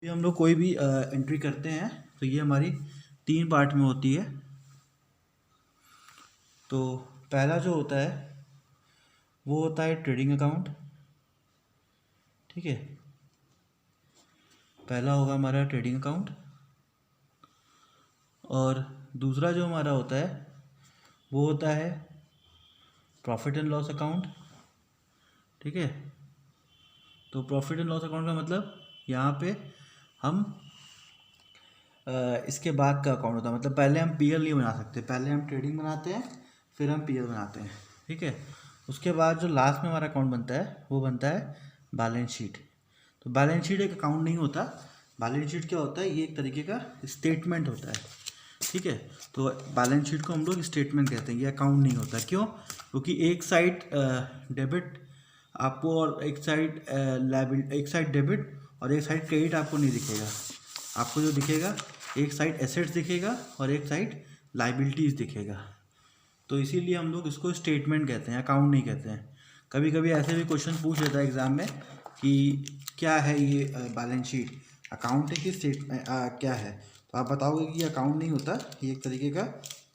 ये हम लोग कोई भी एंट्री करते हैं तो ये हमारी 3 पार्ट में होती है। तो पहला जो होता है वो होता है ट्रेडिंग अकाउंट। ठीक है, पहला होगा हमारा ट्रेडिंग अकाउंट। और दूसरा जो हमारा होता है वो होता है प्रॉफिट एंड लॉस अकाउंट। ठीक है, तो प्रॉफिट एंड लॉस अकाउंट का मतलब यहाँ पे हम इसके बाद का अकाउंट होता है। मतलब पहले हम पीएल नहीं बना सकते, पहले हम ट्रेडिंग बनाते हैं फिर हम पीएल बनाते हैं। ठीक है, उसके बाद जो लास्ट में हमारा अकाउंट बनता है वो बनता है बैलेंस शीट। तो बैलेंस शीट एक अकाउंट नहीं होता, बैलेंस शीट क्या होता है, ये एक तरीके का स्टेटमेंट होता है। ठीक है, तो बैलेंस शीट को हम लोग स्टेटमेंट कहते हैं, ये अकाउंट नहीं होता। क्यों? क्योंकि एक साइड डेबिट आपको और एक साइड लायबिलिटी, एक साइड डेबिट और एक साइड क्रेडिट आपको नहीं दिखेगा। आपको जो दिखेगा एक साइड एसेट्स दिखेगा और एक साइड लायबिलिटीज़ दिखेगा। तो इसीलिए हम लोग इसको स्टेटमेंट कहते हैं, अकाउंट नहीं कहते हैं। कभी कभी ऐसे भी क्वेश्चन पूछ लेता है एग्ज़ाम में कि क्या है ये बैलेंस शीट, अकाउंट है कि स्टेटमेंट क्या है। तो आप बताओगे कि ये अकाउंट नहीं होता, ये एक तरीके का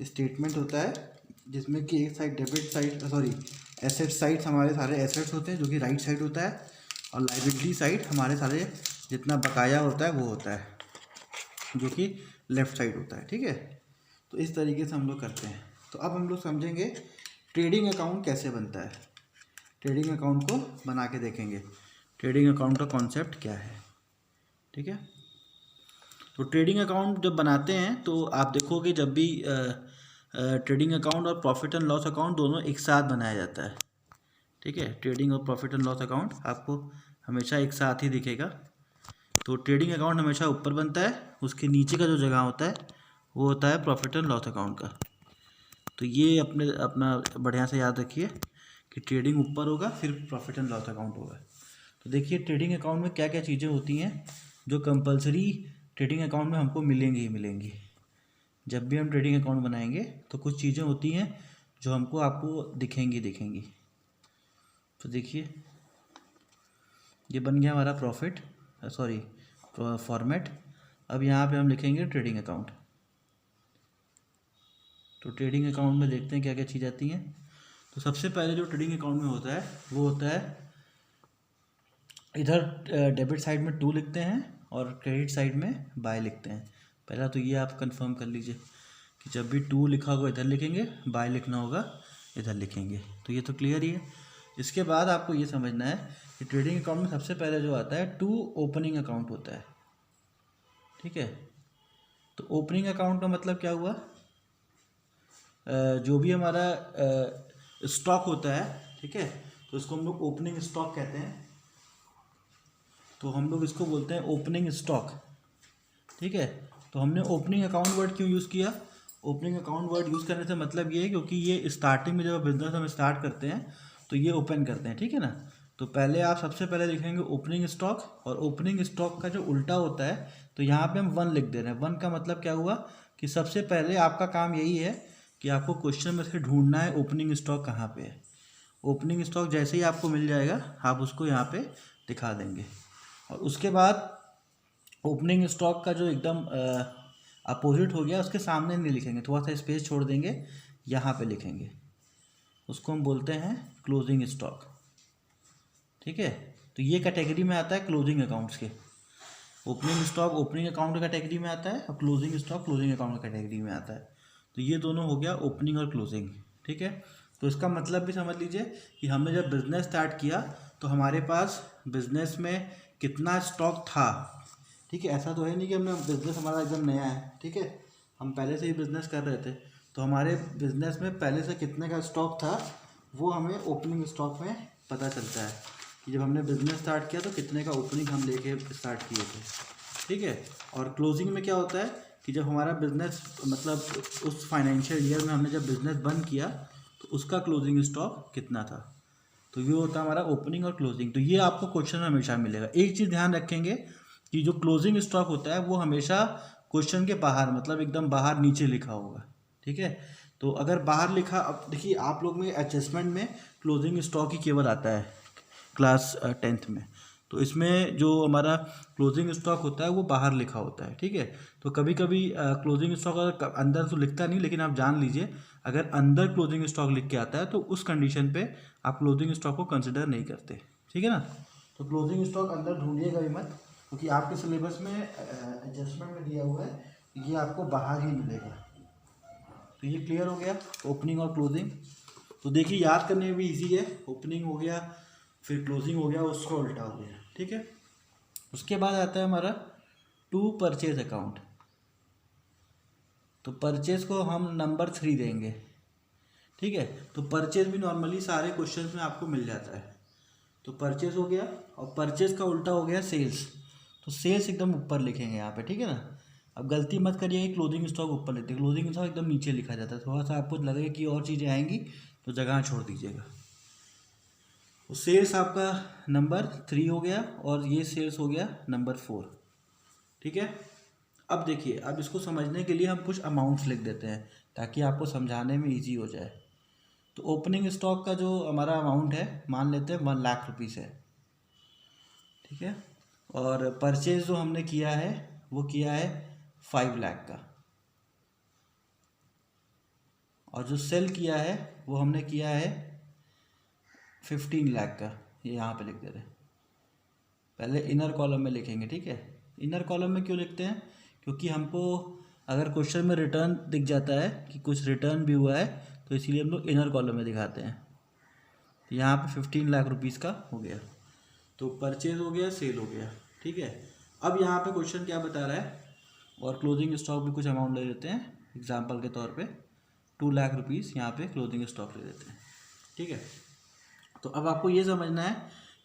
स्टेटमेंट होता है जिसमें कि एक side debit side asset side हमारे सारे एसेट्स होते हैं जो कि राइट साइड होता है, और लायबिलिटी साइड हमारे सारे जितना बकाया होता है वो होता है जो कि लेफ़्ट साइड होता है। ठीक है, तो इस तरीके से हम लोग करते हैं। तो अब हम लोग समझेंगे ट्रेडिंग अकाउंट कैसे बनता है। ट्रेडिंग अकाउंट को बना के देखेंगे, ट्रेडिंग अकाउंट का कॉन्सेप्ट क्या है। ठीक है, तो ट्रेडिंग अकाउंट जब बनाते हैं तो आप देखोगे जब भी ट्रेडिंग अकाउंट और प्रॉफिट एंड लॉस अकाउंट दोनों एक साथ बनाया जाता है। ठीक है, ट्रेडिंग और प्रॉफिट एंड लॉस अकाउंट आपको हमेशा एक साथ ही दिखेगा। तो ट्रेडिंग अकाउंट हमेशा ऊपर बनता है, उसके नीचे का जो जगह होता है वो होता है प्रॉफिट एंड लॉस अकाउंट का। तो ये अपना बढ़िया से याद रखिए कि ट्रेडिंग ऊपर होगा फिर प्रॉफिट एंड लॉस अकाउंट होगा। तो देखिए ट्रेडिंग अकाउंट में क्या क्या चीज़ें होती हैं जो कंपलसरी ट्रेडिंग अकाउंट में हमको मिलेंगी ही मिलेंगी। जब भी हम ट्रेडिंग अकाउंट बनाएंगे तो कुछ चीज़ें होती हैं जो हमको आपको दिखेंगी। तो देखिए ये बन गया हमारा फॉर्मेट। अब यहाँ पे हम लिखेंगे ट्रेडिंग अकाउंट। तो ट्रेडिंग अकाउंट में देखते हैं क्या क्या चीज़ आती हैं। तो सबसे पहले जो ट्रेडिंग अकाउंट में होता है वो होता है, इधर डेबिट साइड में 2 लिखते हैं और क्रेडिट साइड में बाय लिखते हैं। पहला तो ये आप कंफर्म कर लीजिए कि जब भी 2 लिखा होगा इधर लिखेंगे, बाय लिखना होगा इधर लिखेंगे। तो ये तो क्लियर ही है। इसके बाद आपको ये समझना है कि ट्रेडिंग अकाउंट में सबसे पहले जो आता है 2 ओपनिंग अकाउंट होता है। ठीक है, तो ओपनिंग अकाउंट का मतलब क्या हुआ, जो भी हमारा स्टॉक होता है, ठीक है, तो इसको हम लोग ओपनिंग स्टॉक कहते हैं। तो हम लोग इसको बोलते हैं ओपनिंग स्टॉक। ठीक है, तो हमने ओपनिंग अकाउंट वर्ड क्यों यूज़ किया? ओपनिंग अकाउंट वर्ड यूज़ करने से मतलब ये है क्योंकि ये स्टार्टिंग में जब बिजनेस हम स्टार्ट करते हैं तो ये ओपन करते हैं। ठीक है ना, तो पहले आप सबसे पहले लिखेंगे ओपनिंग स्टॉक, और ओपनिंग स्टॉक का जो उल्टा होता है तो यहाँ पे हम 1 लिख दे रहे हैं। 1 का मतलब क्या हुआ कि सबसे पहले आपका काम यही है कि आपको क्वेश्चन में से ढूंढना है ओपनिंग स्टॉक कहाँ पे है। ओपनिंग स्टॉक जैसे ही आपको मिल जाएगा आप उसको यहाँ पे दिखा देंगे। और उसके बाद ओपनिंग स्टॉक का जो एकदम अपोजिट हो गया उसके सामने नहीं लिखेंगे, थोड़ा सा स्पेस छोड़ देंगे, यहाँ पे लिखेंगे, उसको हम बोलते हैं क्लोजिंग स्टॉक। ठीक है, तो ये कैटेगरी में आता है क्लोजिंग अकाउंट्स के। Opening stock opening account category में आता है और closing stock closing account category में आता है। तो ये दोनों हो गया ओपनिंग और क्लोजिंग। ठीक है, तो इसका मतलब भी समझ लीजिए कि हमने जब बिज़नेस स्टार्ट किया तो हमारे पास बिज़नेस में कितना स्टॉक था। ठीक है, ऐसा तो है नहीं कि हमने बिज़नेस हमारा एकदम नया है। ठीक है, हम पहले से ही बिज़नेस कर रहे थे, तो हमारे बिज़नेस में पहले से कितने का स्टॉक था वो हमें ओपनिंग स्टॉक में पता चलता है कि जब हमने बिज़नेस स्टार्ट किया तो कितने का ओपनिंग हम लेके स्टार्ट किए थे। ठीक है, और क्लोजिंग में क्या होता है कि जब हमारा बिज़नेस मतलब उस फाइनेंशियल ईयर में हमने जब बिज़नेस बंद किया तो उसका क्लोजिंग स्टॉक कितना था। तो ये होता है हमारा ओपनिंग और क्लोजिंग। तो ये आपको क्वेश्चन में हमेशा मिलेगा। एक चीज़ ध्यान रखेंगे कि जो क्लोजिंग स्टॉक होता है वो हमेशा क्वेश्चन के बाहर, मतलब एकदम बाहर नीचे लिखा होगा। ठीक है, तो अगर बाहर लिखा, अब देखिए आप लोग में एडजस्टमेंट में क्लोजिंग स्टॉक ही केवल आता है क्लास 10th में। तो इसमें जो हमारा क्लोजिंग स्टॉक होता है वो बाहर लिखा होता है, ठीक है। तो कभी कभी क्लोजिंग स्टॉक अगर अंदर तो लिखता नहीं, लेकिन आप जान लीजिए अगर अंदर क्लोजिंग स्टॉक लिख के आता है तो उस कंडीशन पे आप क्लोजिंग स्टॉक को कंसिडर नहीं करते, ठीक है ना। तो क्लोजिंग स्टॉक अंदर ढूंढिएगा भी मत, क्योंकि आपके सिलेबस में एडजस्टमेंट में दिया हुआ है ये आपको बाहर ही मिलेगा। तो ये क्लियर हो गया ओपनिंग और क्लोजिंग। तो देखिए याद करने में भी इजी है, ओपनिंग हो गया, फिर क्लोजिंग हो गया, उसको उल्टा हो गया, ठीक है। उसके बाद आता है हमारा टू परचेज अकाउंट। तो परचेज को हम नंबर 3 देंगे, ठीक है। तो परचेज भी नॉर्मली सारे क्वेश्चंस में आपको मिल जाता है। तो परचेज हो गया, और परचेज का उल्टा हो गया सेल्स। तो सेल्स एकदम ऊपर लिखेंगे यहाँ पे, ठीक है ना। अब गलती मत करिए कि क्लोजिंग स्टॉक ऊपर लेते हैं, क्लोजिंग स्टॉक एकदम नीचे लिखा जाता है। थोड़ा सा आपको लगे कि और चीज़ें आएंगी तो जगह छोड़ दीजिएगा। तो सेल्स आपका नंबर 3 हो गया, और ये सेल्स हो गया नंबर 4, ठीक है। अब देखिए, अब इसको समझने के लिए हम कुछ अमाउंट्स लिख देते हैं ताकि आपको समझाने में ईजी हो जाए। तो ओपनिंग स्टॉक का जो हमारा अमाउंट है मान लेते हैं 1 लाख रुपीज़ है, ठीक है। और परचेज जो हमने किया है वो किया है 5 लाख का, और जो सेल किया है वो हमने किया है 15 लाख का। ये यहाँ पे लिख दे रहे हैं, पहले इनर कॉलम में लिखेंगे, ठीक है। इनर कॉलम में क्यों लिखते हैं, क्योंकि हमको अगर क्वेश्चन में रिटर्न दिख जाता है कि कुछ रिटर्न भी हुआ है तो इसीलिए हम लोग इनर कॉलम में दिखाते हैं। तो यहाँ पे 15 लाख रुपीज़ का हो गया। तो परचेज हो गया, सेल हो गया, ठीक है। अब यहाँ पे क्वेश्चन क्या बता रहा है, और क्लोजिंग स्टॉक भी कुछ अमाउंट ले लेते हैं एग्जाम्पल के तौर पे 2 लाख रुपीज़ यहाँ पे क्लोजिंग स्टॉक ले लेते हैं, ठीक है। तो अब आपको ये समझना है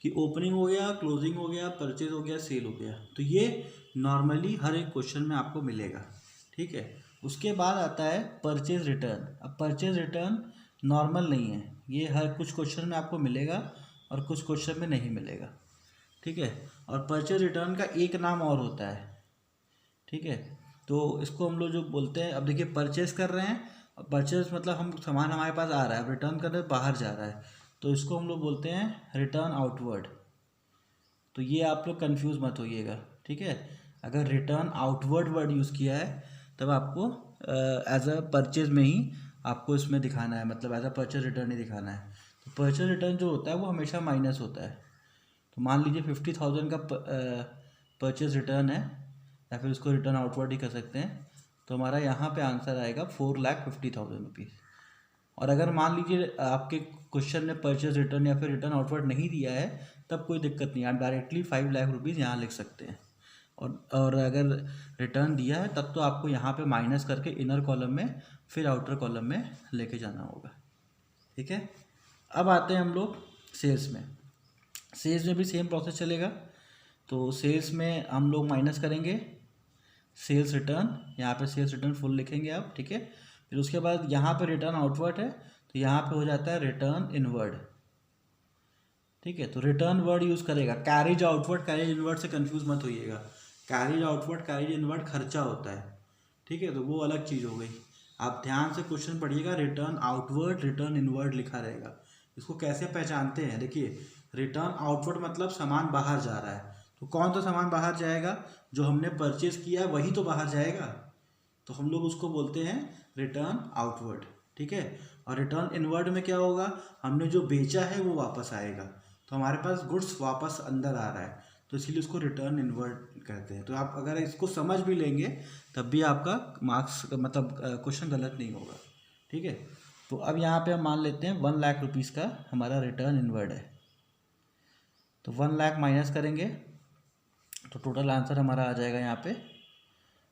कि ओपनिंग हो गया, क्लोजिंग हो गया, परचेज हो गया, सेल हो गया। तो ये नॉर्मली हर एक क्वेश्चन में आपको मिलेगा, ठीक है। उसके बाद आता है परचेज रिटर्न। अब परचेज रिटर्न नॉर्मल नहीं है, ये हर कुछ क्वेश्चन में आपको मिलेगा और कुछ क्वेश्चन में नहीं मिलेगा, ठीक है। और परचेज रिटर्न का एक नाम और होता है, ठीक है। तो इसको हम लोग जो बोलते हैं, अब देखिए परचेज कर रहे हैं, परचेज मतलब हम सामान हमारे पास आ रहा है, रिटर्न कर रहे हैं बाहर जा रहा है, तो इसको हम लोग बोलते हैं रिटर्न आउटवर्ड। तो ये आप लोग कंफ्यूज मत होइएगा, ठीक है। अगर रिटर्न आउटवर्ड वर्ड यूज़ किया है तब आपको एज अ परचेज में ही आपको इसमें दिखाना है, मतलब एज अ परचेज रिटर्न ही दिखाना है। तो परचेज रिटर्न जो होता है वो हमेशा माइनस होता है। तो मान लीजिए 50,000 का परचेज रिटर्न है, या फिर उसको रिटर्न आउटवर्ड ही कर सकते हैं। तो हमारा यहाँ पे आंसर आएगा 4,50,000 रुपीज़। और अगर मान लीजिए आपके क्वेश्चन ने परचेज रिटर्न या फिर रिटर्न आउटवर्ड नहीं दिया है, तब कोई दिक्कत नहीं, आप डायरेक्टली 5 लाख रुपीज़ यहाँ लिख सकते हैं। और अगर रिटर्न दिया है तब तो आपको यहाँ पे माइनस करके इनर कॉलम में फिर आउटर कॉलम में लेके जाना होगा, ठीक है। अब आते हैं हम लोग सेल्स में। सेल्स में भी सेम प्रोसेस चलेगा। तो सेल्स में हम लोग माइनस करेंगे सेल्स रिटर्न, यहाँ पे सेल्स रिटर्न फुल लिखेंगे आप, ठीक है। फिर उसके बाद यहाँ पे रिटर्न आउटवर्ड है तो यहाँ पे हो जाता है रिटर्न इनवर्ड, ठीक है। तो रिटर्न वर्ड यूज़ करेगा, कैरिज आउटवर्ड कैरिज इनवर्ड से कंफ्यूज मत होइएगा। कैरिज आउटवर्ड कैरिज इनवर्ड खर्चा होता है, ठीक है, तो वो अलग चीज़ हो गई। आप ध्यान से क्वेश्चन पढ़िएगा, रिटर्न आउटवर्ड रिटर्न इनवर्ड लिखा रहेगा। इसको कैसे पहचानते हैं, देखिए रिटर्न आउटवर्ड मतलब सामान बाहर जा रहा है, तो कौन सा सामान बाहर जाएगा, जो हमने परचेज किया वही तो बाहर जाएगा, तो हम लोग उसको बोलते हैं रिटर्न आउटवर्ड, ठीक है। और रिटर्न इनवर्ड में क्या होगा, हमने जो बेचा है वो वापस आएगा, तो हमारे पास गुड्स वापस अंदर आ रहा है, तो इसीलिए उसको रिटर्न इनवर्ड कहते हैं। तो आप अगर इसको समझ भी लेंगे तब भी आपका मार्क्स मतलब क्वेश्चन गलत नहीं होगा, ठीक है। तो अब यहाँ पे हम मान लेते हैं 1 लाख रुपीज़ का हमारा रिटर्न इनवर्ड है। तो 1 लाख माइनस करेंगे तो टोटल आंसर हमारा आ जाएगा यहाँ पे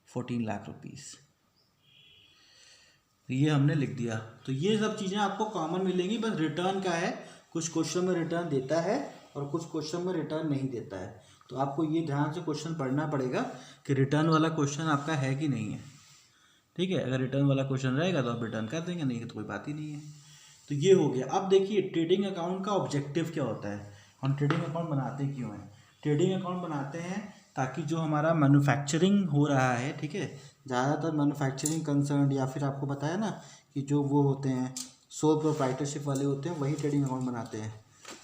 14 लाख रुपीज़। तो ये हमने लिख दिया। तो ये सब चीज़ें आपको कॉमन मिलेंगी, बस रिटर्न का है, कुछ क्वेश्चन में रिटर्न देता है और कुछ क्वेश्चन में रिटर्न नहीं देता है। तो आपको ये ध्यान से क्वेश्चन पढ़ना पड़ेगा कि रिटर्न वाला क्वेश्चन आपका है कि नहीं है, ठीक है। अगर रिटर्न वाला क्वेश्चन रहेगा तो आप रिटर्न कर देंगे, नहीं तो कोई बात ही नहीं है। तो ये हो गया। अब देखिए ट्रेडिंग अकाउंट का ऑब्जेक्टिव क्या होता है, हम ट्रेडिंग अकाउंट बनाते क्यों हैं। ट्रेडिंग अकाउंट बनाते हैं ताकि जो हमारा मैन्युफैक्चरिंग हो रहा है, ठीक है, ज़्यादातर मैन्युफैक्चरिंग कंसर्न या फिर आपको बताया ना कि जो वो होते हैं सोल प्रोप्राइटरशिप वाले होते हैं, वही ट्रेडिंग अकाउंट बनाते हैं।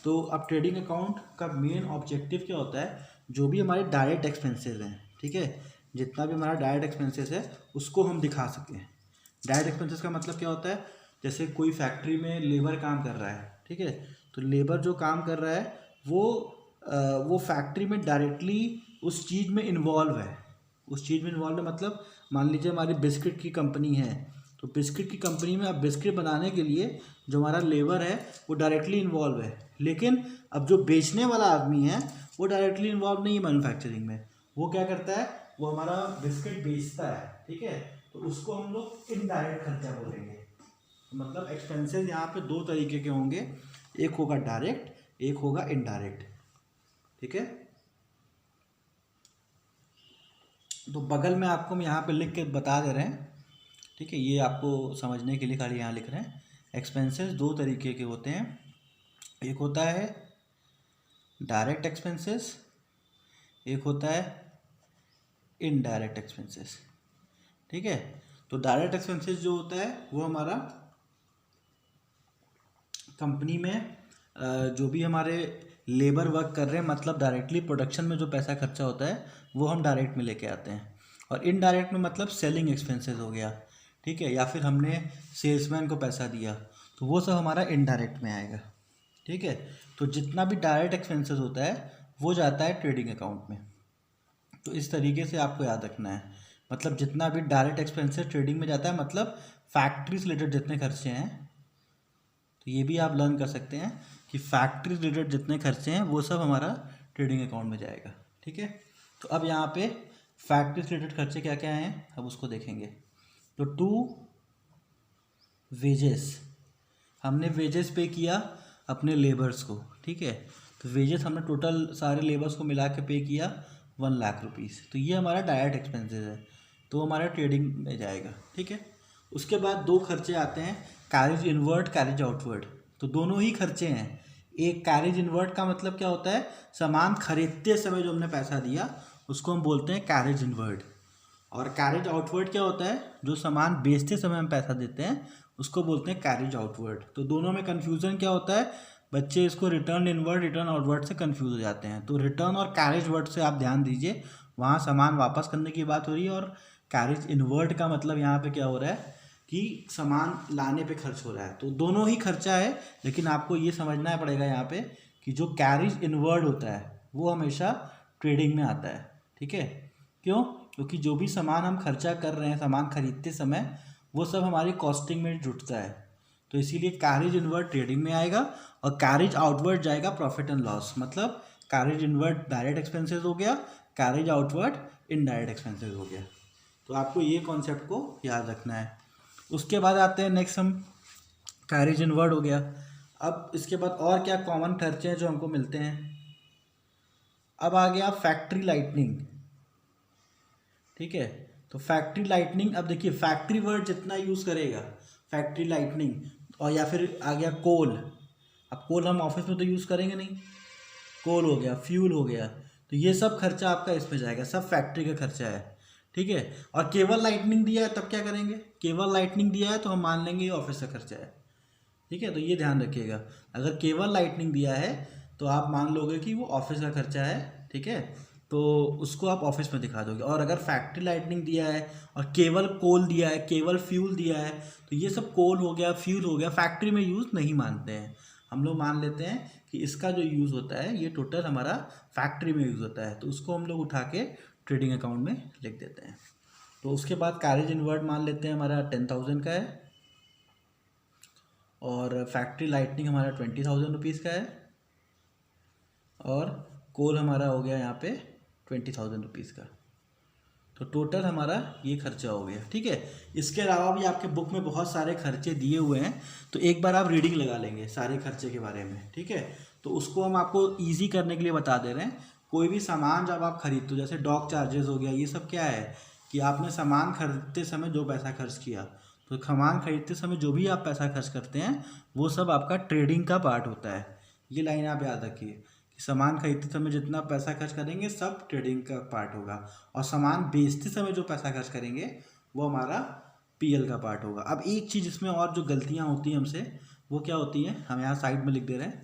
तो अब ट्रेडिंग अकाउंट का मेन ऑब्जेक्टिव क्या होता है, जो भी हमारे डायरेक्ट एक्सपेंसेस हैं, ठीक है, जितना भी हमारा डायरेक्ट एक्सपेंसेस है उसको हम दिखा सकें। डायरेक्ट एक्सपेंसेस का मतलब क्या होता है, जैसे कोई फैक्ट्री में लेबर काम कर रहा है, ठीक है, तो लेबर जो काम कर रहा है वो फैक्ट्री में डायरेक्टली उस चीज़ में इन्वॉल्व है। उस चीज़ में इन्वॉल्व है मतलब मान लीजिए हमारी बिस्किट की कंपनी है, तो बिस्किट की कंपनी में अब बिस्किट बनाने के लिए जो हमारा लेबर है वो डायरेक्टली इन्वॉल्व है, लेकिन अब जो बेचने वाला आदमी है वो डायरेक्टली इन्वॉल्व नहीं है मैन्युफैक्चरिंग में। वो क्या करता है, वो हमारा बिस्किट बेचता है, ठीक है, तो उसको हम लोग इनडायरेक्ट खर्चा बोलेंगे। मतलब एक्सपेंसेस यहाँ पे दो तरीके के होंगे, एक होगा डायरेक्ट, एक होगा इनडायरेक्ट, ठीक है। तो बगल में आपको हम यहाँ पे लिख के बता दे रहे हैं, ठीक है, ये आपको समझने के लिए खाली यहाँ लिख रहे हैं। एक्सपेंसेस दो तरीके के होते हैं, एक होता है डायरेक्ट एक्सपेंसेस, एक होता है इनडायरेक्ट एक्सपेंसेस, ठीक है। तो डायरेक्ट एक्सपेंसेस जो होता है वो हमारा कंपनी में जो भी हमारे लेबर वर्क कर रहे हैं, मतलब डायरेक्टली प्रोडक्शन में जो पैसा खर्चा होता है वो हम डायरेक्ट में लेके आते हैं। और इनडायरेक्ट में मतलब सेलिंग एक्सपेंसेस हो गया, ठीक है, या फिर हमने सेल्समैन को पैसा दिया, तो वो सब हमारा इनडायरेक्ट में आएगा, ठीक है। तो जितना भी डायरेक्ट एक्सपेंसेस होता है वो जाता है ट्रेडिंग अकाउंट में। तो इस तरीके से आपको याद रखना है, मतलब जितना भी डायरेक्ट एक्सपेंसेस ट्रेडिंग में जाता है, मतलब फैक्ट्री से रिलेटेड जितने खर्चे हैं, तो ये भी आप लर्न कर सकते हैं कि फैक्ट्री रिलेटेड जितने खर्चे हैं वो सब हमारा ट्रेडिंग अकाउंट में जाएगा, ठीक है। तो अब यहाँ पे फैक्ट्री से रिलेटेड खर्चे क्या क्या हैं अब उसको देखेंगे। तो टू वेजेस, हमने वेजेस पे किया अपने लेबर्स को, ठीक है, तो वेजेस हमने टोटल सारे लेबर्स को मिला के पे किया 1,00,000 रुपीज़, तो ये हमारा डायरेक्ट एक्सपेंसेस है, तो हमारा ट्रेडिंग में जाएगा, ठीक है। उसके बाद दो खर्चे आते हैं, कैरेज इनवर्ड, कैरेज आउटवर्ड। तो दोनों ही खर्चे हैं। एक कैरेज इनवर्ड का मतलब क्या होता है, सामान खरीदते समय जो हमने पैसा दिया उसको हम बोलते हैं कैरेज इनवर्ड। और कैरेज आउटवर्ड क्या होता है, जो सामान बेचते समय हम पैसा देते हैं उसको बोलते हैं कैरेज आउटवर्ड। तो दोनों में कन्फ्यूज़न क्या होता है, बच्चे इसको रिटर्न इनवर्ड रिटर्न आउटवर्ड से कंफ्यूज हो जाते हैं। तो रिटर्न और कैरेज वर्ड से आप ध्यान दीजिए, वहाँ सामान वापस करने की बात हो रही है, और कैरेज इनवर्ड का मतलब यहाँ पे क्या हो रहा है कि सामान लाने पे खर्च हो रहा है। तो दोनों ही खर्चा है, लेकिन आपको ये समझना पड़ेगा यहाँ पे कि जो कैरेज इनवर्ड होता है वो हमेशा ट्रेडिंग में आता है, ठीक है। क्यों, क्योंकि जो भी सामान हम खर्चा कर रहे हैं सामान खरीदते समय वो सब हमारी कॉस्टिंग में जुटता है, तो इसीलिए कैरेज इनवर्ड ट्रेडिंग में आएगा और कैरेज आउटवर्ड जाएगा प्रॉफिट एंड लॉस। मतलब कैरेज इनवर्ड डायरेक्ट एक्सपेंसेस हो गया, कैरेज आउटवर्ड इनडायरेक्ट एक्सपेंसेस हो गया। तो आपको ये कॉन्सेप्ट को याद रखना है। उसके बाद आते हैं नेक्स्ट, हम कैरेज इनवर्ड हो गया। अब इसके बाद और क्या कॉमन खर्चे हैं जो हमको मिलते हैं। अब आ गया फैक्ट्री लाइटनिंग, ठीक है। तो फैक्ट्री लाइटनिंग, अब देखिए फैक्ट्री वर्ड जितना यूज़ करेगा फैक्ट्री लाइटनिंग, और या फिर आ गया कोल। अब कोल हम ऑफिस में तो यूज़ करेंगे नहीं, कोल हो गया, फ्यूल हो गया, तो ये सब खर्चा आपका इसमें जाएगा, सब फैक्ट्री का खर्चा है, ठीक है। और केवल लाइटनिंग दिया है तब क्या करेंगे, केवल लाइटनिंग दिया है तो हम मान लेंगे ये ऑफिस का खर्चा है, ठीक है। तो ये ध्यान रखिएगा, अगर केवल लाइटनिंग दिया है तो आप मान लोगे कि वो ऑफिस का खर्चा है, ठीक है, तो उसको आप ऑफिस में दिखा दोगे। और अगर फैक्ट्री लाइटनिंग दिया है और केवल कोल दिया है, केवल फ्यूल दिया है, तो ये सब कोल हो गया, फ्यूल हो गया, फैक्ट्री में यूज़ नहीं मानते हैं। हम लोग मान लेते हैं कि इसका जो यूज़ होता है ये टोटल हमारा फैक्ट्री में यूज़ होता है, तो उसको हम लोग उठा के ट्रेडिंग अकाउंट में लिख देते हैं। तो उसके बाद कैरेज इनवर्ड मान लेते हैं हमारा 10,000 का है, और फैक्ट्री लाइटनिंग हमारा 20,000 रुपीज़ का है, और कोल हमारा हो गया यहाँ पे 20,000 रुपीज़ का। तो टोटल हमारा ये खर्चा हो गया, ठीक है। इसके अलावा भी आपके बुक में बहुत सारे खर्चे दिए हुए हैं, तो एक बार आप रीडिंग लगा लेंगे सारे खर्चे के बारे में, ठीक है। तो उसको हम आपको ईजी करने के लिए बता दे रहे हैं। कोई भी सामान जब आप खरीदते हो, जैसे डॉक चार्जेस हो गया, ये सब क्या है कि आपने सामान खरीदते समय जो पैसा खर्च किया, तो सामान खरीदते समय जो भी आप पैसा खर्च करते हैं वो सब आपका ट्रेडिंग का पार्ट होता है। ये लाइन आप याद रखिए कि सामान खरीदते समय जितना पैसा खर्च करेंगे सब ट्रेडिंग का पार्ट होगा, और सामान बेचते समय जो पैसा खर्च करेंगे वो हमारा पीएल का पार्ट होगा। अब एक चीज़ इसमें और जो गलतियाँ होती हैं हमसे, वो क्या होती हैं, हम यहाँ साइड में लिख दे रहे हैं।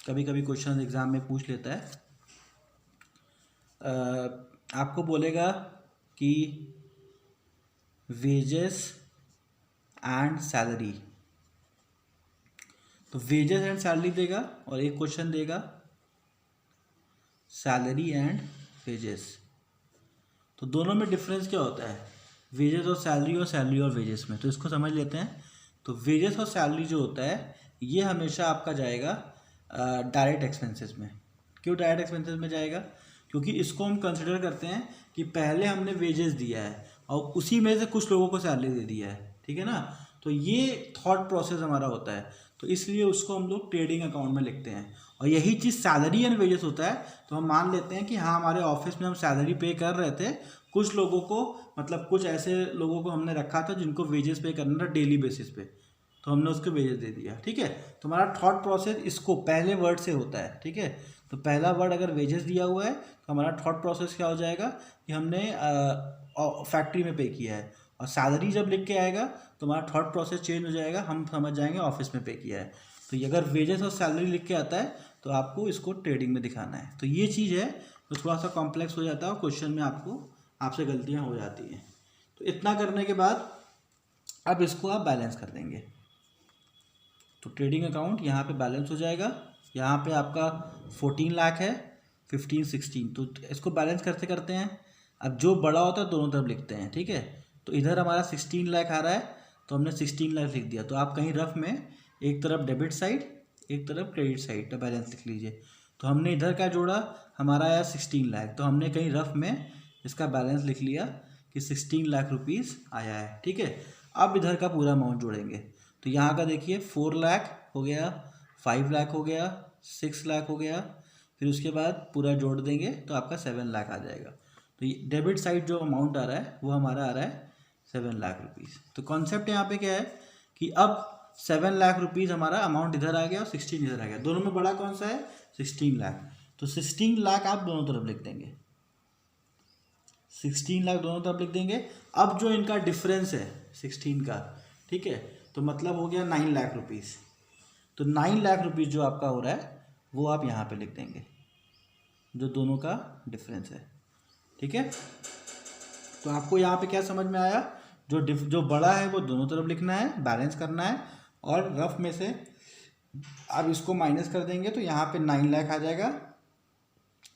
कभी कभी क्वेश्चन एग्जाम में पूछ लेता है। आपको बोलेगा कि वेजेस एंड सैलरी, तो वेजेस एंड सैलरी देगा और एक क्वेश्चन देगा सैलरी एंड वेजेस। तो दोनों में डिफरेंस क्या होता है, वेजेस और सैलरी और वेजेस में, तो इसको समझ लेते हैं। तो वेजेस और सैलरी जो होता है ये हमेशा आपका जाएगा डायरेक्ट एक्सपेंसेस में। क्यों डायरेक्ट एक्सपेंसेस में जाएगा, क्योंकि इसको हम कंसिडर करते हैं कि पहले हमने वेजेस दिया है और उसी में से कुछ लोगों को सैलरी दे दिया है, ठीक है ना। तो ये थॉट प्रोसेस हमारा होता है, तो इसलिए उसको हम लोग ट्रेडिंग अकाउंट में लिखते हैं। और यही चीज़ सैलरी एंड वेजेस होता है, तो हम मान लेते हैं कि हाँ हमारे ऑफिस में हम सैलरी पे कर रहे थे, कुछ लोगों को मतलब कुछ ऐसे लोगों को हमने रखा था जिनको वेजेस पे करना था डेली बेसिस पे, तो हमने उसको वेजेस दे दिया, ठीक है। तो हमारा थॉट प्रोसेस इसको पहले वर्ड से होता है, ठीक है। तो पहला वर्ड अगर वेजेस दिया हुआ है तो हमारा थॉट प्रोसेस क्या हो जाएगा कि हमने फैक्ट्री में पे किया है, और सैलरी जब लिख के आएगा तो हमारा थॉट प्रोसेस चेंज हो जाएगा, हम समझ जाएंगे ऑफिस में पे किया है। तो ये अगर वेजेस और सैलरी लिख के आता है तो आपको इसको ट्रेडिंग में दिखाना है। तो ये चीज़ है, तो थोड़ा सा कॉम्प्लेक्स हो जाता है और क्वेश्चन में आपसे गलतियाँ हो जाती हैं। तो इतना करने के बाद अब इसको आप बैलेंस कर देंगे। तो ट्रेडिंग अकाउंट यहाँ पे बैलेंस हो जाएगा, यहाँ पे आपका 14 लाख है, 15 16, तो इसको बैलेंस करते करते हैं। अब जो बड़ा होता है दोनों तरफ लिखते हैं, ठीक है। तो इधर हमारा 16 लाख आ रहा है तो हमने 16 लाख लिख दिया। तो आप कहीं रफ में एक तरफ डेबिट साइड एक तरफ क्रेडिट साइड का बैलेंस लिख लीजिए। तो हमने इधर का जोड़ा, हमारा आया 16 लाख, तो हमने कहीं रफ में इसका बैलेंस लिख लिया कि 16 लाख रुपीज़ आया है, ठीक है। अब इधर का पूरा अमाउंट जोड़ेंगे, तो यहाँ का देखिए 4 लाख हो गया, 5 लाख हो गया, 6 लाख हो गया, फिर उसके बाद पूरा जोड़ देंगे तो आपका 7 लाख आ जाएगा। तो ये डेबिट साइड जो अमाउंट आ रहा है वो हमारा आ रहा है 7 लाख रुपीज़। तो कॉन्सेप्ट यहाँ पे क्या है कि अब 7 लाख रुपीज़ हमारा अमाउंट इधर आ गया और 16 इधर आ गया, दोनों में बड़ा कौन सा है 16 लाख। तो 16 लाख आप दोनों तरफ लिख देंगे, 16 लाख दोनों तरफ लिख देंगे। अब जो इनका डिफरेंस है 16 का, ठीक है, तो मतलब हो गया 9 लाख रुपीज़। तो 9 लाख रुपीज़ जो आपका हो रहा है वो आप यहाँ पे लिख देंगे, जो दोनों का डिफरेंस है, ठीक है। तो आपको यहाँ पे क्या समझ में आया, जो बड़ा है वो दोनों तरफ लिखना है, बैलेंस करना है, और रफ में से आप इसको माइनस कर देंगे तो यहाँ पे 9 लाख आ जाएगा,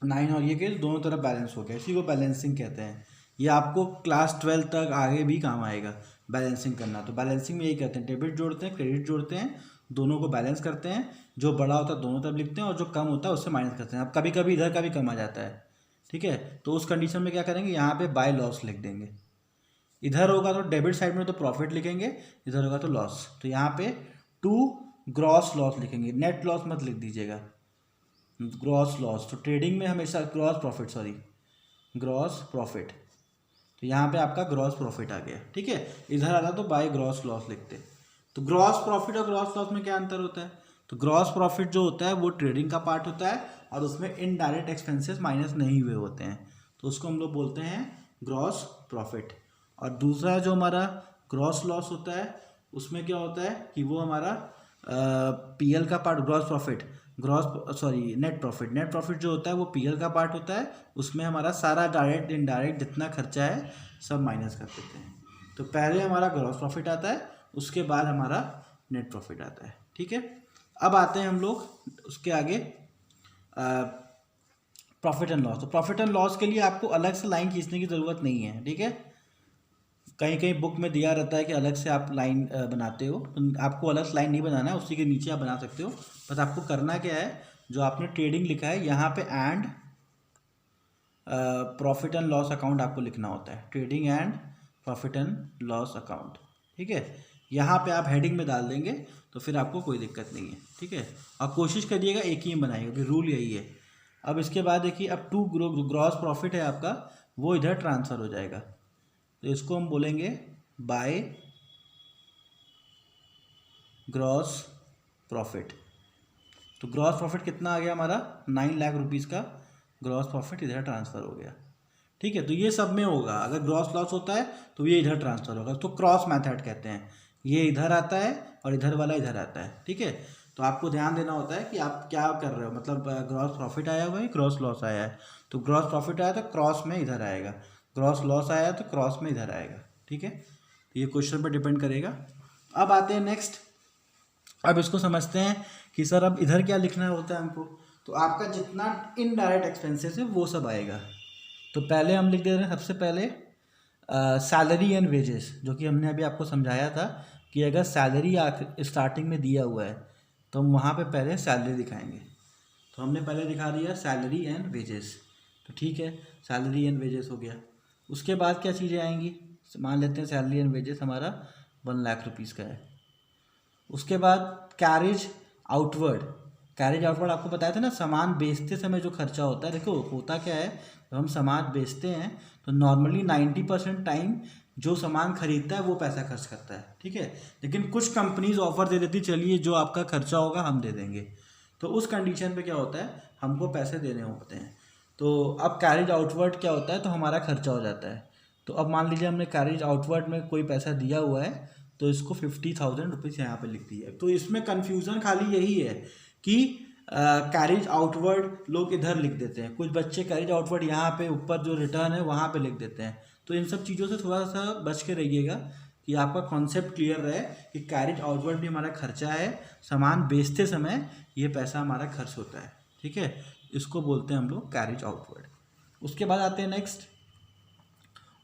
9 और ये के दोनों तरफ बैलेंस हो गया, इसी को बैलेंसिंग कहते हैं। ये आपको क्लास 12 तक आगे भी काम आएगा बैलेंसिंग करना। तो बैलेंसिंग में यही करते हैं, डेबिट जोड़ते हैं क्रेडिट जोड़ते हैं, दोनों को बैलेंस करते हैं, जो बड़ा होता है दोनों तरफ लिखते हैं और जो कम होता है उससे माइनस करते हैं। अब कभी कभी इधर का भी कम आ जाता है, ठीक है, तो उस कंडीशन में क्या करेंगे, यहाँ पे बाय लॉस लिख देंगे। इधर होगा तो डेबिट साइड में तो प्रॉफिट लिखेंगे, इधर होगा तो लॉस। तो यहाँ पे टू ग्रॉस लॉस लिखेंगे, नेट लॉस मत लिख दीजिएगा, ग्रॉस लॉस। तो ट्रेडिंग में हमेशा ग्रॉस प्रॉफिट, तो यहाँ पे आपका ग्रॉस प्रॉफिट आ गया, ठीक है। इधर आता तो बाय ग्रॉस लॉस लिखते। तो ग्रॉस प्रॉफिट और ग्रॉस लॉस में क्या अंतर होता है, तो ग्रॉस प्रॉफिट जो होता है वो ट्रेडिंग का पार्ट होता है और उसमें इनडायरेक्ट एक्सपेंसेस माइनस नहीं हुए होते हैं, तो उसको हम लोग बोलते हैं ग्रॉस प्रॉफिट। और दूसरा जो हमारा ग्रॉस लॉस होता है उसमें क्या होता है कि वो हमारा पीएल का पार्ट, नेट प्रॉफिट जो होता है वो पीएल का पार्ट होता है, उसमें हमारा सारा डायरेक्ट इनडायरेक्ट जितना खर्चा है सब माइनस कर देते हैं। तो पहले हमारा ग्रॉस प्रॉफिट आता है, उसके बाद हमारा नेट प्रॉफिट आता है, ठीक है। अब आते हैं हम लोग उसके आगे प्रॉफिट एंड लॉस। तो प्रॉफिट एंड लॉस के लिए आपको अलग से लाइन खींचने की ज़रूरत नहीं है, ठीक है। कहीं कहीं बुक में दिया रहता है कि अलग से आप लाइन बनाते हो, तो आपको अलग से लाइन नहीं बनाना है, उसी के नीचे आप बना सकते हो। बस आपको करना क्या है, जो आपने ट्रेडिंग लिखा है यहाँ पे and profit and loss account आपको लिखना होता है, trading and profit and loss account, ठीक है। यहाँ पे आप हेडिंग में डाल देंगे तो फिर आपको कोई दिक्कत नहीं है, ठीक है। और कोशिश करिएगा एक ही में बनाइएगा, क्योंकि रूल यही है। अब इसके बाद देखिए, अब टू ग्रॉस प्रॉफिट है आपका, वो इधर ट्रांसफ़र हो जाएगा, तो इसको हम बोलेंगे बाय ग्रॉस प्रॉफिट। तो ग्रॉस प्रॉफिट कितना आ गया हमारा, 9 लाख रुपीज़ का ग्रॉस प्रॉफिट इधर ट्रांसफ़र हो गया, ठीक है। तो ये सब में होगा, अगर ग्रॉस लॉस होता है तो ये इधर ट्रांसफ़र होगा, तो क्रॉस मेथड कहते हैं। ये इधर आता है और इधर वाला इधर आता है, ठीक है। तो आपको ध्यान देना होता है कि आप क्या कर रहे हो, मतलब ग्रॉस प्रॉफिट आया हुआ है, ग्रॉस लॉस आया है। तो ग्रॉस प्रॉफिट आया तो क्रॉस में इधर आएगा, ग्रॉस लॉस आया है तो क्रॉस में इधर आएगा। ठीक है, तो ये क्वेश्चन पर डिपेंड करेगा। अब आते हैं नेक्स्ट, अब इसको समझते हैं कि सर अब इधर क्या लिखना होता है हमको। तो आपका जितना इनडायरेक्ट एक्सपेंसेस है वो सब आएगा। तो पहले हम लिख दे रहे हैं सबसे पहले सैलरी एंड वेजेस, जो कि हमने अभी आपको समझाया था कि अगर सैलरी स्टार्टिंग में दिया हुआ है तो हम वहाँ पे पहले सैलरी दिखाएंगे। तो हमने पहले दिखा दिया सैलरी एंड वेजेस, तो ठीक है, सैलरी एंड वेजेस हो गया। उसके बाद क्या चीज़ें आएंगी, मान लेते हैं सैलरी एंड वेजेस हमारा 1 लाख रुपीज़ का है। उसके बाद कैरेज आउटवर्ड, कैरेज आउटवर्ड आपको बताया था ना, सामान बेचते समय जो खर्चा होता है। देखो होता क्या है, जब हम सामान बेचते हैं तो नॉर्मली 90% टाइम जो सामान खरीदता है वो पैसा खर्च करता है, ठीक है। लेकिन कुछ कंपनीज ऑफर दे देती, चलिए जो आपका खर्चा होगा हम दे देंगे। तो उस कंडीशन पे क्या होता है, हमको पैसे देने होते हैं। तो अब कैरेज आउटवर्ड क्या होता है, तो हमारा खर्चा हो जाता है। तो अब मान लीजिए हमने कैरेज आउटवर्ड में कोई पैसा दिया हुआ है, तो इसको 50,000 रुपीज़ यहाँ पर लिख दिया। तो इसमें कन्फ्यूज़न खाली यही है कि कैरेज आउटवर्ड लोग इधर लिख देते हैं, कुछ बच्चे कैरेज आउटवर्ड यहाँ पे ऊपर जो रिटर्न है वहाँ पे लिख देते हैं। तो इन सब चीज़ों से थोड़ा सा बच के रहिएगा कि आपका कॉन्सेप्ट क्लियर रहे कि कैरेज आउटवर्ड भी हमारा खर्चा है, सामान बेचते समय ये पैसा हमारा खर्च होता है, ठीक है। इसको बोलते हैं हम लोग कैरेज आउटवर्ड। उसके बाद आते हैं नेक्स्ट,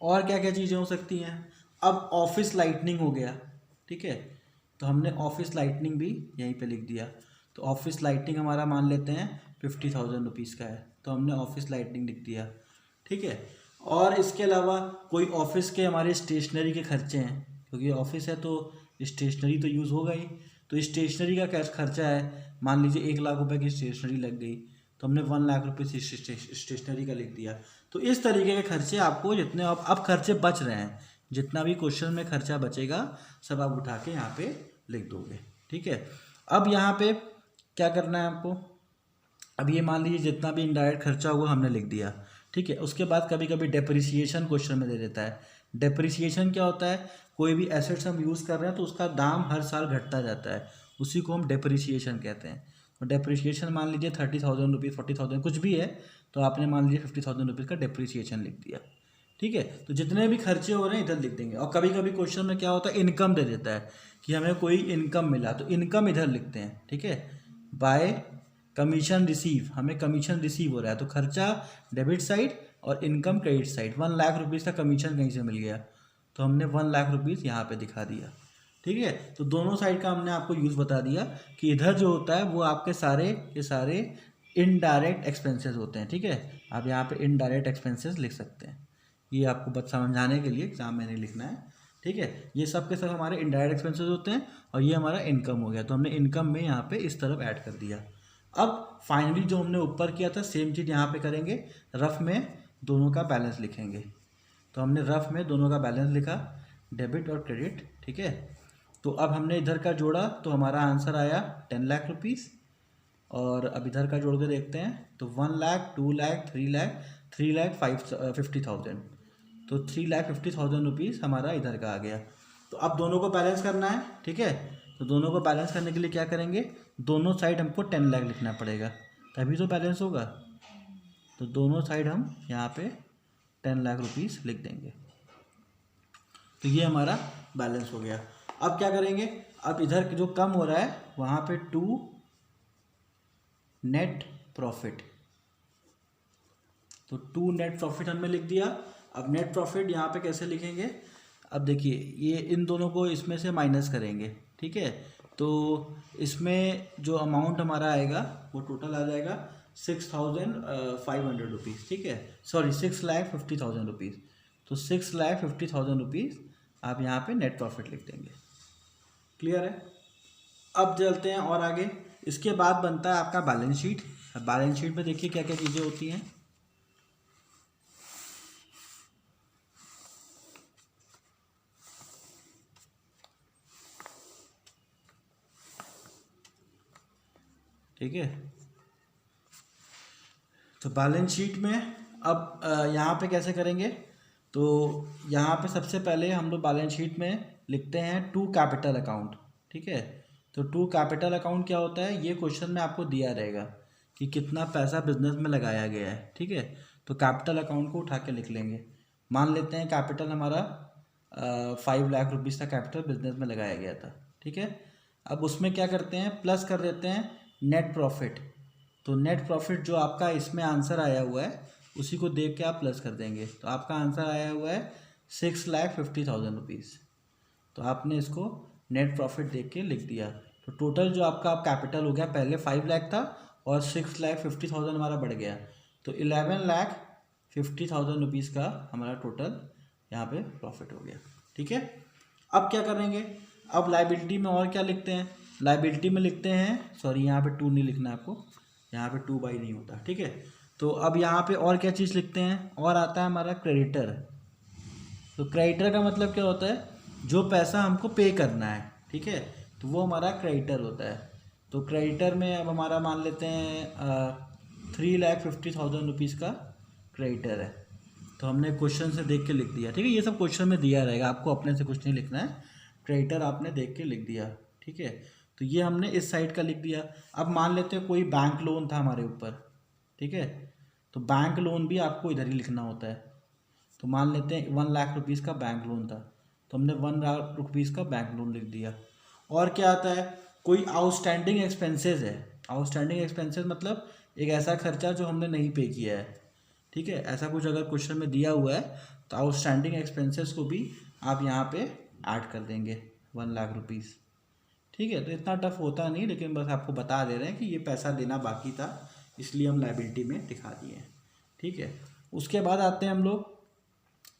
और क्या क्या चीज़ें हो सकती हैं। अब ऑफिस लाइटनिंग हो गया, ठीक है, तो हमने ऑफिस लाइटनिंग भी यहीं पे लिख दिया। तो ऑफिस लाइटनिंग हमारा मान लेते हैं 50,000 रुपीज़ का है, तो हमने ऑफिस लाइटनिंग लिख दिया, ठीक है। और इसके अलावा कोई ऑफिस के हमारे स्टेशनरी के खर्चे हैं, क्योंकि ऑफिस है तो स्टेशनरी तो यूज़ होगा ही। तो स्टेशनरी का क्या खर्चा है, मान लीजिए 1 लाख रुपए की स्टेशनरी लग गई, तो हमने 1 लाख रुपये स्टेशनरी का लिख दिया। तो इस तरीके के खर्चे आपको जितने अब खर्चे बच रहे हैं, जितना भी क्वेश्चन में खर्चा बचेगा सब आप उठा के यहाँ पे लिख दोगे, ठीक है। अब यहाँ पे क्या करना है आपको, अब ये मान लीजिए जितना भी इनडायरेक्ट खर्चा हुआ हमने लिख दिया, ठीक है। उसके बाद कभी कभी डेप्रिसिएशन क्वेश्चन में दे देता है। डेप्रिसिएशन क्या होता है, कोई भी एसेट्स हम यूज़ कर रहे हैं तो उसका दाम हर साल घटता जाता है, उसी को हम डेप्रिसिएशन कहते हैं। तो डेप्रिसिएशन मान लीजिए 30,000 रुपीज़, 40,000 कुछ भी है, तो आपने मान लीजिए 50,000 रुपीज़ का डेप्रिसिएशन लिख दिया, ठीक है। तो जितने भी खर्चे हो रहे हैं इधर लिख देंगे। और कभी कभी क्वेश्चन में क्या होता है, इनकम दे देता है कि हमें कोई इनकम मिला, तो इनकम इधर लिखते हैं, ठीक है। बाय कमीशन रिसीव, हमें कमीशन रिसीव हो रहा है, तो खर्चा डेबिट साइड और income credit side. 1 lakh rupees का कमीशन कहीं से मिल गया, तो हमने 1 लाख रुपीज़ यहाँ पे दिखा दिया, ठीक है। तो दोनों साइड का हमने आपको यूज़ बता दिया कि इधर जो होता है वो आपके सारे के सारे इनडायरेक्ट एक्सपेंसेस होते हैं, ठीक है। आप यहाँ पे इनडायरेक्ट एक्सपेंसेस लिख सकते हैं, ये आपको बस समझाने के लिए एग्जाम में नहीं लिखना है, ठीक है। ये सब के सब हमारे इनडायरेक्ट एक्सपेंसेस होते हैं, और ये हमारा इनकम हो गया, तो हमने इनकम में यहाँ पे इस तरफ ऐड कर दिया। अब फाइनली जो हमने ऊपर किया था सेम चीज़ यहाँ पे करेंगे, रफ में दोनों का बैलेंस लिखेंगे। तो हमने रफ में दोनों का बैलेंस लिखा, डेबिट और क्रेडिट, ठीक है। तो अब हमने इधर का जोड़ा तो हमारा आंसर आया 10 लाख रुपीज़, और अब इधर का जोड़ के देखते हैं तो 1 लाख, 2 लाख, 3 लाख, 3 लाख 50,000, तो 3,50,000 रुपीज़ हमारा इधर का आ गया। तो अब दोनों को बैलेंस करना है, ठीक है। तो दोनों को बैलेंस करने के लिए क्या करेंगे, दोनों साइड हमको 10 लाख लिखना पड़ेगा, तभी तो बैलेंस होगा। तो दोनों साइड हम यहाँ पे 10 लाख रुपीज़ लिख देंगे, तो ये हमारा बैलेंस हो गया। अब क्या करेंगे, अब इधर जो कम हो रहा है वहाँ पे 2 नेट प्रॉफिट, तो 2 नेट प्रॉफिट हमने लिख दिया। अब नेट प्रॉफिट यहाँ पे कैसे लिखेंगे, अब देखिए ये इन दोनों को इसमें से माइनस करेंगे, ठीक है। तो इसमें जो अमाउंट हमारा आएगा वो टोटल आ जाएगा 6,500 रुपीज़, ठीक है, सॉरी 6,50,000 रुपीज़। तो 6,50,000 रुपीज़ आप यहाँ पे नेट प्रॉफिट लिख देंगे, क्लियर है। अब चलते हैं और आगे, इसके बाद बनता है आपका बैलेंस शीट। बैलेंस शीट में देखिए क्या क्या चीज़ें होती हैं। ठीक है, तो बैलेंस शीट में अब यहाँ पे कैसे करेंगे, तो यहाँ पे सबसे पहले हम लोग बैलेंस शीट में लिखते हैं 2 कैपिटल अकाउंट, ठीक है। तो टू कैपिटल अकाउंट क्या होता है, ये क्वेश्चन में आपको दिया रहेगा कि कितना पैसा बिजनेस में लगाया गया है, ठीक है। तो कैपिटल अकाउंट को उठा के लिख लेंगे। मान लेते हैं कैपिटल हमारा 5 लाख रुपीज़ का कैपिटल बिजनेस में लगाया गया था, ठीक है। अब उसमें क्या करते हैं, प्लस कर देते हैं नेट प्रॉफिट। तो नेट प्रॉफिट जो आपका इसमें आंसर आया हुआ है उसी को देख के आप प्लस कर देंगे। तो आपका आंसर आया हुआ है 6,50,000 रुपीज़। तो आपने इसको नेट प्रॉफिट देख के लिख दिया। तो टोटल जो आपका कैपिटल हो गया, पहले 5 लाख था और 6,50,000 हमारा बढ़ गया, तो 11,50,000 रुपीज़ का हमारा टोटल यहाँ पे प्रॉफिट हो गया, ठीक है। अब क्या करेंगे, अब लाइबिलिटी में और क्या लिखते हैं, लाइबिलिटी में लिखते हैं, सॉरी यहाँ पे 2 नहीं लिखना है आपको, यहाँ पे 2 बाई नहीं होता, ठीक है। तो अब यहाँ पे और क्या चीज़ लिखते हैं, और आता है हमारा क्रेडिटर। तो क्रेडिटर का मतलब क्या होता है, जो पैसा हमको पे करना है, ठीक है, तो वो हमारा क्रेडिटर होता है। तो क्रेडिटर में अब हमारा मान लेते हैं 3,50,000 रुपीज़ का क्रेडिटर है। तो हमने क्वेश्चन से देख के लिख दिया, ठीक है। ये सब क्वेश्चन में दिया रहेगा, आपको अपने से कुछ नहीं लिखना है, क्रेडिटर आपने देख के लिख दिया, ठीक है। तो ये हमने इस साइड का लिख दिया। अब मान लेते हैं कोई बैंक लोन था हमारे ऊपर, ठीक है, तो बैंक लोन भी आपको इधर ही लिखना होता है। तो मान लेते हैं 1 लाख रुपीज़ का बैंक लोन था, तो हमने 1 लाख रुपीज़ का बैंक लोन लिख दिया। और क्या आता है, कोई आउटस्टैंडिंग एक्सपेंसेस है। आउटस्टैंडिंग एक्सपेंसेस मतलब एक ऐसा खर्चा जो हमने नहीं पे किया है, ठीक है। ऐसा कुछ अगर क्वेश्चन में दिया हुआ है तो आउटस्टैंडिंग एक्सपेंसेस को भी आप यहाँ पे ऐड कर देंगे 1 लाख रुपीज़, ठीक है। तो इतना टफ होता नहीं, लेकिन बस आपको बता दे रहे हैं कि ये पैसा देना बाकी था, इसलिए हम लाइबिलिटी में दिखा दिए हैं, ठीक है। उसके बाद आते हैं हम लोग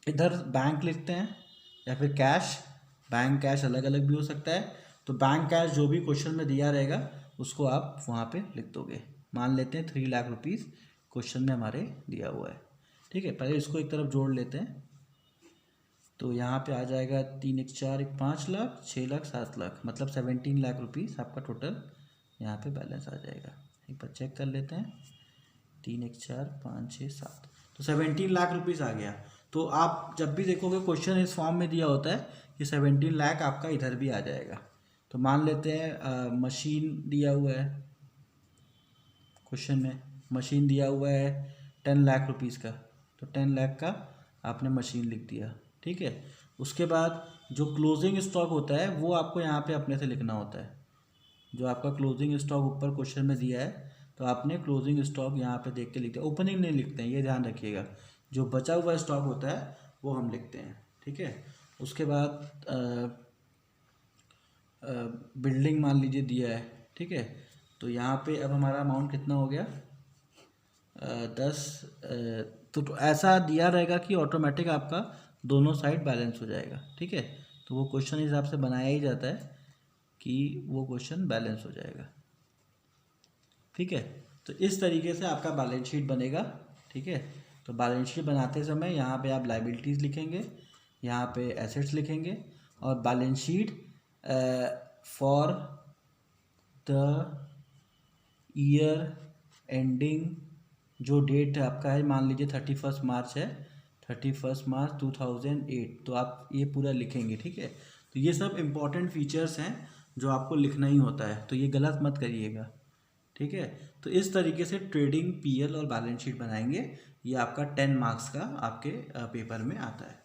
इधर बैंक लिखते हैं या फिर कैश। बैंक कैश अलग अलग भी हो सकता है। तो बैंक कैश जो भी क्वेश्चन में दिया रहेगा उसको आप वहाँ पे लिख दोगे। मान लेते हैं 3 लाख रुपीज़ क्वेश्चन में हमारे दिया हुआ है, ठीक है। पहले इसको एक तरफ जोड़ लेते हैं। तो यहाँ पे आ जाएगा 3 1 4 1 5 लाख 6 लाख 7 लाख, मतलब 17 लाख रुपीज़ आपका टोटल यहाँ पे बैलेंस आ जाएगा। एक बार चेक कर लेते हैं, 3 1 4 5 6 7, तो 17 लाख रुपीज़ आ गया। तो आप जब भी देखोगे क्वेश्चन इस फॉर्म में दिया होता है कि 17 लाख आपका इधर भी आ जाएगा। तो मान लेते हैं मशीन दिया हुआ है क्वेश्चन में, मशीन दिया हुआ है 10 लाख रुपीज़ का, तो 10 लाख का आपने मशीन लिख दिया, ठीक है। उसके बाद जो क्लोजिंग स्टॉक होता है वो आपको यहाँ पे अपने से लिखना होता है। जो आपका क्लोजिंग स्टॉक ऊपर क्वेश्चन में दिया है तो आपने क्लोजिंग स्टॉक यहाँ पे देख के लिखते हैं, ओपनिंग नहीं लिखते हैं, ये ध्यान रखिएगा। जो बचा हुआ स्टॉक होता है वो हम लिखते हैं, ठीक है। उसके बाद बिल्डिंग मान लीजिए दिया है, ठीक है। तो यहाँ पे अब हमारा अमाउंट कितना हो गया, 10। तो ऐसा दिया रहेगा कि ऑटोमेटिक आपका दोनों साइड बैलेंस हो जाएगा, ठीक है। तो वो क्वेश्चन हिसाब से बनाया ही जाता है कि वो क्वेश्चन बैलेंस हो जाएगा, ठीक है। तो इस तरीके से आपका बैलेंस शीट बनेगा, ठीक है। तो बैलेंस शीट बनाते समय यहाँ पे आप लाइबिलिटीज़ लिखेंगे, यहाँ पे एसेट्स लिखेंगे, और balance sheet for the year ending, जो डेट आपका है, मान लीजिए 31 मार्च है, 31 मार्च 2008, तो आप ये पूरा लिखेंगे, ठीक है। तो ये सब इम्पॉर्टेंट फीचर्स हैं जो आपको लिखना ही होता है, तो ये गलत मत करिएगा, ठीक है। तो इस तरीके से ट्रेडिंग पीएल और बैलेंस शीट बनाएंगे, ये आपका 10 मार्क्स का आपके पेपर में आता है।